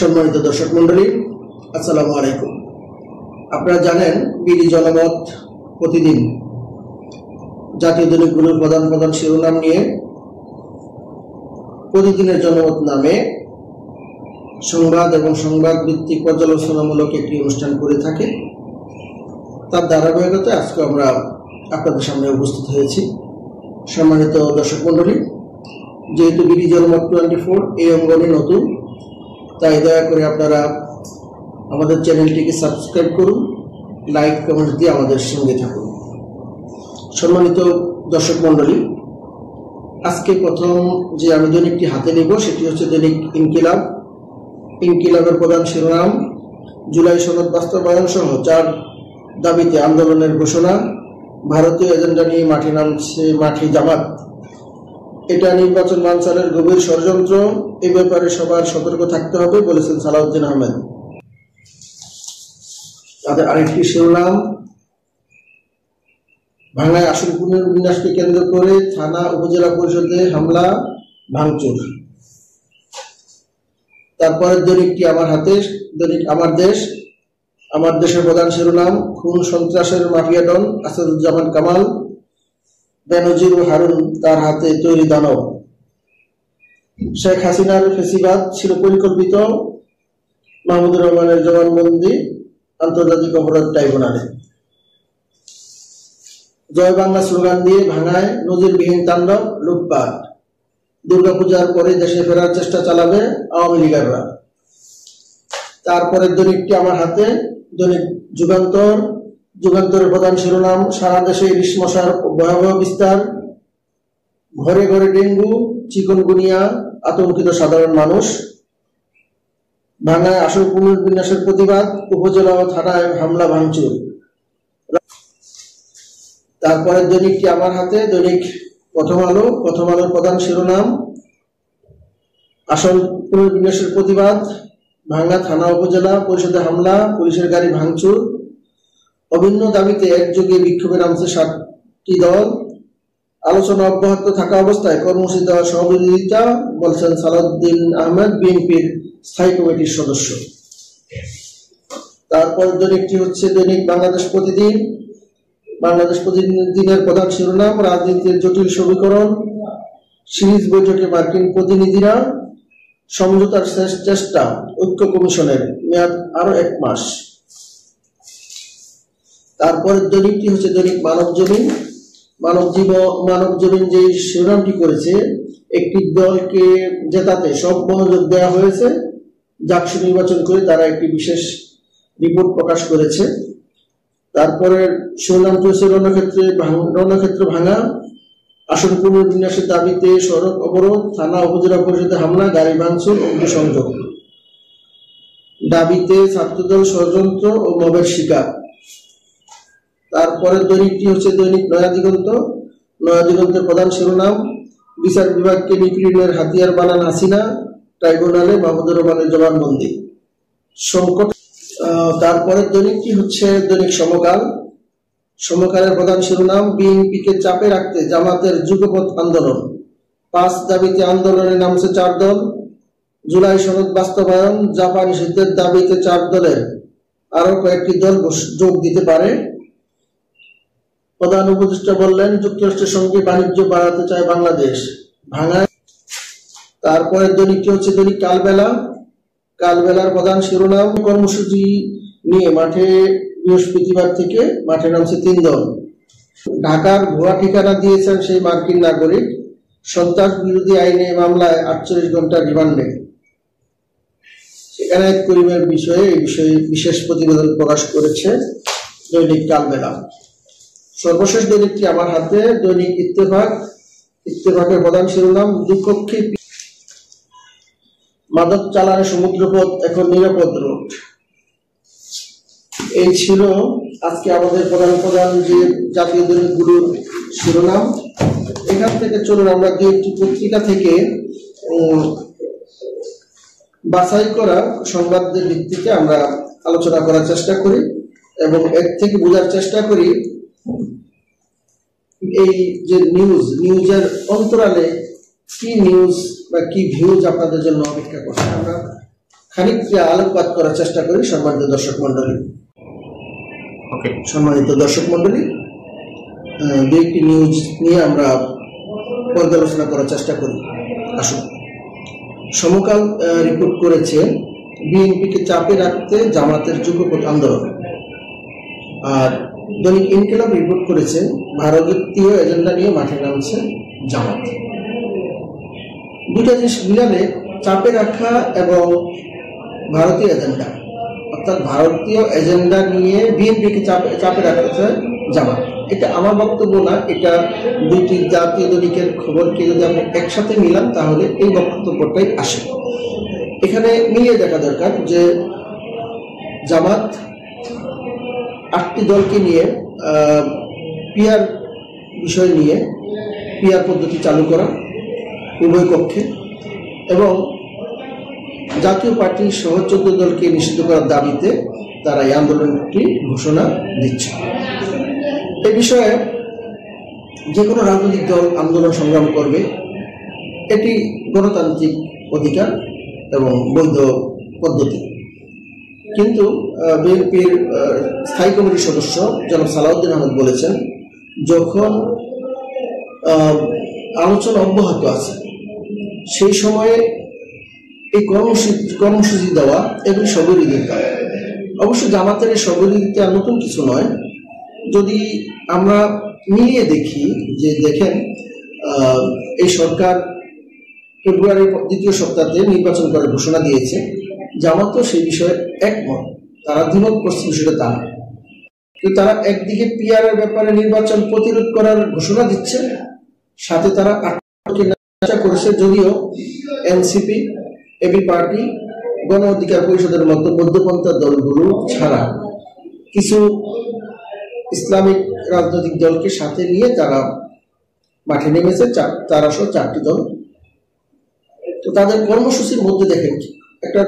সম্মানিত দর্শক মণ্ডলী, আসসালামু আলাইকুম। আপনারা জানেন বিডি জনমত প্রতিদিন জাতীয় দৈনিকগুলোর প্রধান প্রধান শিরোনাম নিয়ে প্রতিদিনের জনমত নামে সংবাদ এবং সংবাদ ভিত্তিক পর্যালোচনামূলক একটি অনুষ্ঠান করে থাকে। তার ধারাবাহিকতায় আজকে আমরা আপনাদের সামনে উপস্থিত হয়েছি। সম্মানিত দর্শক মণ্ডলী, যেহেতু বিডি জনমত 24 এই অঙ্গনে নতুন, তাই দয়া করে আপনারা আমাদের চ্যানেলটিকে সাবস্ক্রাইব করুন, লাইক কমেন্ট দিয়ে আমাদের সঙ্গে থাকুন। সম্মানিত দর্শক মণ্ডলী, আজকে প্রথম যে আমি দৈনিকটি হাতে নেব সেটি হচ্ছে দৈনিক ইনকিলাব। ইনকিলাবের প্রধান শিরোনাম জুলাই সনদ বাস্তবায়ন সহ 4 দাবিতে আন্দোলনের ঘোষণা, ভারতীয় এজেন্ডা নিয়ে মাঠে নামছে মাঠে জামাত, এটা নির্বাচন বানচালের গভীর ষড়যন্ত্র, এ ব্যাপারে সবার সতর্ক থাকতে হবে বলেছেন সালাউদ্দিন আহমেদ। তাদের আরেকটি শিরোনাম ভাঙায় আসন পুনর্বিন্যাসকে কেন্দ্র করে থানা উপজেলা পরিষদে হামলা ভাঙচুর। তারপরে দৈনিকটি আমার হাতে, দৈনিক আমার দেশের প্রধান শিরোনাম খুন সন্ত্রাসের মাফিয়া ডন আসাদুজ্জামান কামাল, বেনজির ও হারুন তার হাতে তৈরি দানব, শেখ হাসিনার ফেসিবাদ ছিল পরিকল্পিত, মাহমুদুর রহমানের জবানবন্দি আন্তর্জাতিক অপরাধ ট্রাইব্যুনালে, জয় বাংলা স্লোগান দিয়ে ভাঙায় নজিরবিহীন তাণ্ডব লুটপাট, দুর্গাপূজার পরে দেশে ফেরার চেষ্টা চালাবে আওয়ামী লীগাররা। তারপরে দৈনিকটি আমার হাতে, দৈনিক যুগান্তরের প্রধান শিরোনাম সারা দেশে ইলিশ মশার ভয়াবহ বিস্তার, ঘরে ঘরে ডেঙ্গু চিকুনগুনিয়া, আতঙ্কিত সাধারণ মানুষ, ভাঙায় আসন পুনর্বিন্যাসের প্রতিবাদ, উপজেলা ও থানায় হামলা ভাঙচুর। তারপরে দৈনিকটি আমার হাতে, দৈনিক প্রথম আলোর প্রধান শিরোনাম আসন পুনর্বিন্যাসের প্রতিবাদ, ভাঙ্গা থানা উপজেলা পরিষদে হামলা, পুলিশের গাড়ি ভাঙচুর, অভিন্ন দাবিতে একযোগে বিক্ষোভে নামছে 7টি দল, আলোচনা অব্যাহত থাকা অবস্থায় কর্মসূচি দেওয়ার সহযোগিতা বলছেন সালাউদ্দিন আহমেদ, বিএনপির স্থায়ী কমিটির সদস্য। তারপর দৈনিকটি হচ্ছে দৈনিক বাংলাদেশ প্রতিদিনের প্রধান শিরোনাম রাজনীতির জটিল সমীকরণ, সিরিজ বৈঠকে মার্কিন প্রতিনিধিরা, সমঝোতার শেষ চেষ্টা, ঐক্য কমিশনের মেয়াদ আরো 1 মাস। তারপরে দৈনিকটি হচ্ছে দৈনিক মানবজমিন যে শিরোনামটি করেছে, একটি দলকে জেতাতে সব মনোযোগ দেওয়া হয়েছে, জাকসু নির্বাচন করে তারা একটি বিশেষ রিপোর্ট প্রকাশ করেছে। তারপরে শিরোনামটি হচ্ছে রণক্ষেত্র ভাঙা, আসন পুনর্বিন্যাসের দাবিতে সড়ক অবরোধ, থানা উপজেলা পরিষদে হামলা, গাড়ি ভাঙচুর, অগ্নিসংযোগ, দাবিতে ছাত্রদল ষড়যন্ত্র ও মবের শিকার। তারপরে দৈনিকটি হচ্ছে দৈনিক নয়াদিগন্তের প্রধান শিরোনাম বিচার বিভাগকে নিপীড়নের হাতিয়ার বানান হাসিনা, ট্রাইব্যুনালে মাহমুদুর রহমানের জবানবন্দি সংকট। তারপরে দৈনিকটি হচ্ছে দৈনিক সমকালের প্রধান শিরোনাম বিএনপিকে চাপে রাখতে জামাতের যুগপৎ আন্দোলন, 5 দাবিতে আন্দোলনে নামছে 4 দল, জুলাই সনদ বাস্তবায়ন, জাপান নিষিদ্ধের দাবিতে 4 দলের আরো কয়েকটি দল যোগ দিতে পারে, প্রধান উপদেষ্টা বললেন যুক্তরাষ্ট্রের সঙ্গে বাণিজ্য বাড়াতে চায় বাংলাদেশ, ভাঙায়। তারপরে দৈনিকটি হচ্ছে দৈনিক কালবেলার প্রধান শিরোনাম কর্মসূচি নিয়ে বৃহস্পতিবার থেকে মাঠে নামছে 3 দল, ঢাকার ভুয়া ঠিকানা দিয়েছেন সেই মার্কিন নাগরিক, সন্ত্রাস বিরোধী আইনে মামলায় 48 ঘন্টা রিমান্ডে, সেখানে করিমের বিষয়ে বিশেষ প্রতিবেদন প্রকাশ করেছে দৈনিক কালবেলা। সর্বশেষ দৈনিকটি আমার হাতে, দৈনিক ইত্তেফাকের প্রধান শিরোনাম দুপক্ষে মাদক চালানের সমুদ্রপথ এখন নিরাপদ রোড। এই ছিল আজকে আমাদের প্রধান যে জাতীয় দৈনিকগুলোর শিরোনাম। এখান থেকে চলুন আমরা 2টি পত্রিকা থেকে বাছাই করা সংবাদের ভিত্তিতে আমরা আলোচনা করার চেষ্টা করি এবং এর থেকে বোঝার চেষ্টা করি এই যে নিউজের অন্তরালে কি নিউজ বা কি ভিউজ আপনাদের জন্য অপেক্ষা করছে। আমরা খানিকটা আলোকপাত করার চেষ্টা করি। সম্মানিত দর্শক মন্ডলী, দুই একটি নিউজ নিয়ে আমরা পর্যালোচনা করার চেষ্টা করি। আসুন, সমকাল রিপোর্ট করেছে বিএনপিকে চাপে রাখতে জামাতের যুগপৎ আন্দোলন, আর দৈনিক ইনকিলাব রিপোর্ট করেছে ভারতীয় এজেন্ডা নিয়ে মাঠে নামছে জামাত। দুটা জিনিস মিলালে চাপে রাখা এবং ভারতীয় এজেন্ডা, অর্থাৎ ভারতীয় এজেন্ডা নিয়ে বিএনপিকে চাপে রাখতে জামাত, এটা আমার বক্তব্য না, এটা দুইটি জাতীয় দৈনিকের খবরকে যদি আপনি একসাথে মিলান তাহলে এই বক্তব্যটাই আসে। এখানে মিলিয়ে দেখা দরকার যে জামাত 8টি দলকে নিয়ে পিআর বিষয় নিয়ে পিআর পদ্ধতি চালু করা উভয় পক্ষে, এবং জাতীয় পার্টি সহ 14 দলকে নিষিদ্ধ করার দাবিতে তারা এই আন্দোলনটি ঘোষণা দিচ্ছে। এই বিষয়ে যে কোনো রাজনৈতিক দল আন্দোলন সংগ্রাম করবে, এটি গণতান্ত্রিক অধিকার এবং বৈধ পদ্ধতি। কিন্তু বিএনপির স্থায়ী কমিটির সদস্য জনাব সালাউদ্দিন আহমেদ বলেছেন, যখন আলোচনা অব্যাহত আছে সেই সময়ে এই কর্মসূচি দেওয়া এগুলি স্ববিরোধিতা। অবশ্য জামাতের এই স্ববিরোধিতা নতুন কিছু নয়। যদি আমরা মিলিয়ে দেখি যে দেখেন, এই সরকার ফেব্রুয়ারির দ্বিতীয় সপ্তাহে নির্বাচন করার ঘোষণা দিয়েছে, জামাতও সেই বিষয়ে একমত, তারা দ্বিমত করছে বিষয়টা তা না। কিন্তু তারা একদিকে পিআর এর ব্যাপারে নির্বাচন প্রতিরোধ করার ঘোষণা দিচ্ছে, সাথে তারা করেছে, যদিও এনসিপি, এবি পার্টি, গণ অধিকার পরিষদের মতো মধ্যপন্থা দলগুলো ছাড়া কিছু ইসলামিক রাজনৈতিক দলকে সাথে নিয়ে তারা মাঠে নেমেছে, তারা সহ 4টি দল। তো তাদের কর্মসূচির মধ্যে দেখেন একটা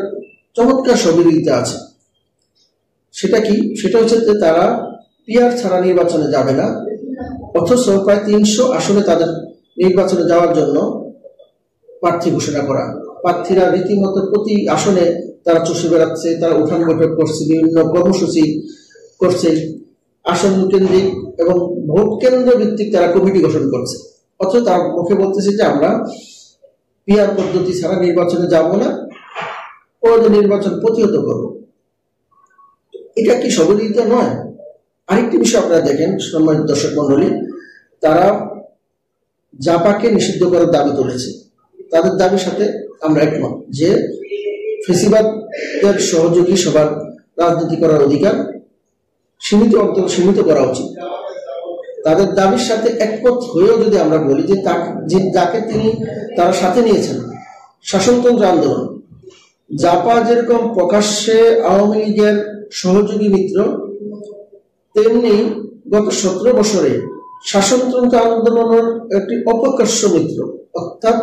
চমৎকার স্ববিরোধিতা আছে। সেটা কি? সেটা হচ্ছে যে তারা পিআর ছাড়া নির্বাচনে যাবে না, অথচ প্রায় 300 আসনে তাদের নির্বাচনে যাওয়ার জন্য প্রার্থী ঘোষণা করা। প্রার্থীরা রীতিমতো প্রতি আসনে তারা চষে বেড়াচ্ছে, তারা উঠান বৈঠক করছে, বিভিন্ন কর্মসূচি করছে, আসন কেন্দ্রিক এবং ভোট কেন্দ্র ভিত্তিক তারা কমিটি গঠন করছে। অথচ তার মুখে বলতেছে যে আমরা পিআর পদ্ধতি ছাড়া নির্বাচনে যাব না, ওদের নির্বাচন প্রতিহত করব। এটা কি স্ববিরোধিতা নয়? আরেকটি বিষয় আপনারা দেখেন, সম্মানিত দর্শক মন্ডলী, তারা জাপাকে নিষিদ্ধ করার দাবি তুলেছে। তাদের দাবির সাথে আমরা একমত যে ফেসিবাদের সহযোগী সবার রাজনীতি করার অধিকার সীমিত করা উচিত। তাদের দাবির সাথে একমত হয়েও যদি আমরা বলি যে যাকে তারা সাথে নিয়েছেন শাসনতন্ত্র আন্দোলন, জাপা যেরকম প্রকাশ্যে আওয়ামী লীগের সহযোগী মিত্র, তেমনি গত 17 বছরে শাসনতন্ত্র আন্দোলনের একটি অপ্রকাশ্য মিত্র, অর্থাৎ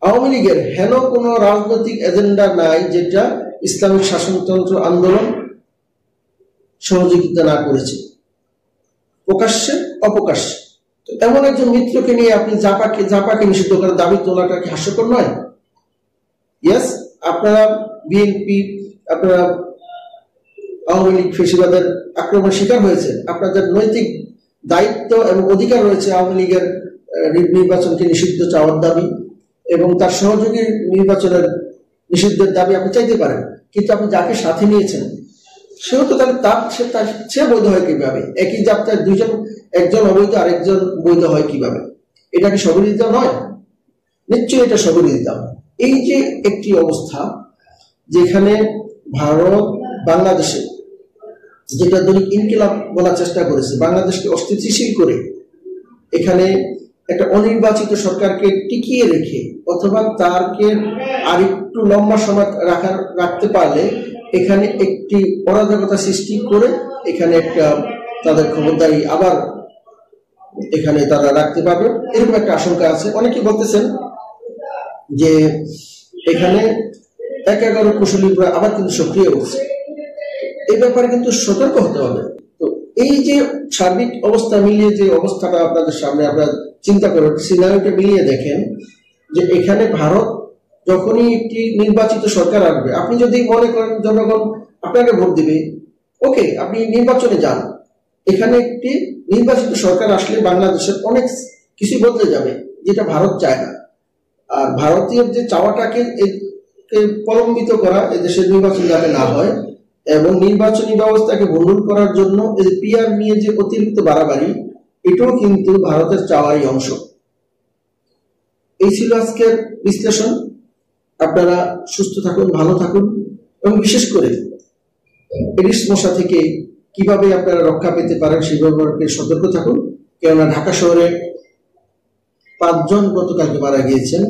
আওয়ামী লীগের হেন কোন রাজনৈতিক এজেন্ডা নাই যেটা ইসলামিক শাসনতন্ত্র আন্দোলন সহযোগিতা না করেছে, প্রকাশ্যে অপ্রকাশ্যে। তো এমন একজন মিত্রকে নিয়ে আপনি জাপাকে নিষিদ্ধ করার দাবি তোলাটা কি হাস্যকর নয়? ইয়েস, আপনারা বিএনপি, আপনারা আওয়ামী লীগ ফেসিবাদের আক্রমণের শিকার হয়েছে, আপনাদের নৈতিক দায়িত্ব এবং অধিকার রয়েছে আওয়ামী লীগের নির্বাচনকে নিষিদ্ধ চাওয়ার দাবি এবং তার সহযোগী নির্বাচনের নিষিদ্ধের দাবি আপনি চাইতে পারেন। কিন্তু আপনি যাকে সাথে নিয়েছেন সেও তো তাহলে সে বৈধ হয় কিভাবে? একই যাত্রায় একজন অবৈধ আরেকজন বৈধ হয় কিভাবে? এটা কি স্ববিরোধিতা নয়? নিশ্চয়ই এটা স্ববিরোধিতা। এই যে একটি অবস্থা যেখানে ভারত বাংলাদেশে, যেটা দৈনিক ইনকিলাব বলার চেষ্টা করেছে, বাংলাদেশকে অস্থিতিশীল করে এখানে একটা অনির্বাচিত সরকারকে টিকিয়ে রেখে অথবা তারকে আরেকটু লম্বা সময় রাখতে পারলে এখানে একটি অরাজকতা সৃষ্টি করে এখানে একটা তাদের ক্ষমতায় আবার এখানে তারা রাখতে পারবে, এরকম একটা আশঙ্কা আছে। অনেকে বলতেছেন যে এখানে 11 কুশলীরা আবার কিন্তু সক্রিয় হচ্ছে। এই ব্যাপারে কিন্তু সতর্ক হতে হবে। তো এই যে সার্বিক অবস্থা মিলিয়ে যে অবস্থাটা আপনাদের সামনে আপনারা চিন্তা করেন, সিনারিওটা মিলিয়ে দেখেন যে এখানে ভারত যখনই একটি নির্বাচিত সরকার আসবে, আপনি যদি মনে করেন জনগণ আপনাকে ভোট দিবে, ওকে, আপনি নির্বাচনে যান। এখানে একটি নির্বাচিত সরকার আসলে বাংলাদেশের অনেক কিছু বদলে যাবে, যেটা ভারত চায় না। আর ভারতীয় যে চাওয়াটাকে প্রলম্বিত করা, এদেশের নির্বাচন যাতে না হয় এবং নির্বাচনী ব্যবস্থাকে ভণ্ডুল করার জন্য এই পিআর নিয়ে যে অতিরিক্ত বাড়াবাড়ি, এটাও কিন্তু ভারতের চাওয়ারই অংশ। এই ছিল আজকের বিশ্লেষণ। আপনারা সুস্থ থাকুন, ভালো থাকুন এবং বিশেষ করে এডিস মশা থেকে কিভাবে আপনারা রক্ষা পেতে পারেন সেই ব্যাপারে সতর্ক থাকুন। কেননা ঢাকা শহরে 5 জন গতকালকে মারা গিয়েছেন,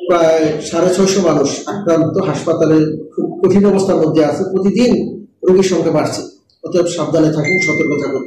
প্রায় 650 মানুষ আক্রান্ত, হাসপাতালে খুব কঠিন অবস্থার মধ্যে আছে, প্রতিদিন রোগীর সংখ্যা বাড়ছে। অতএব সাবধানে থাকুন, সতর্ক থাকুন।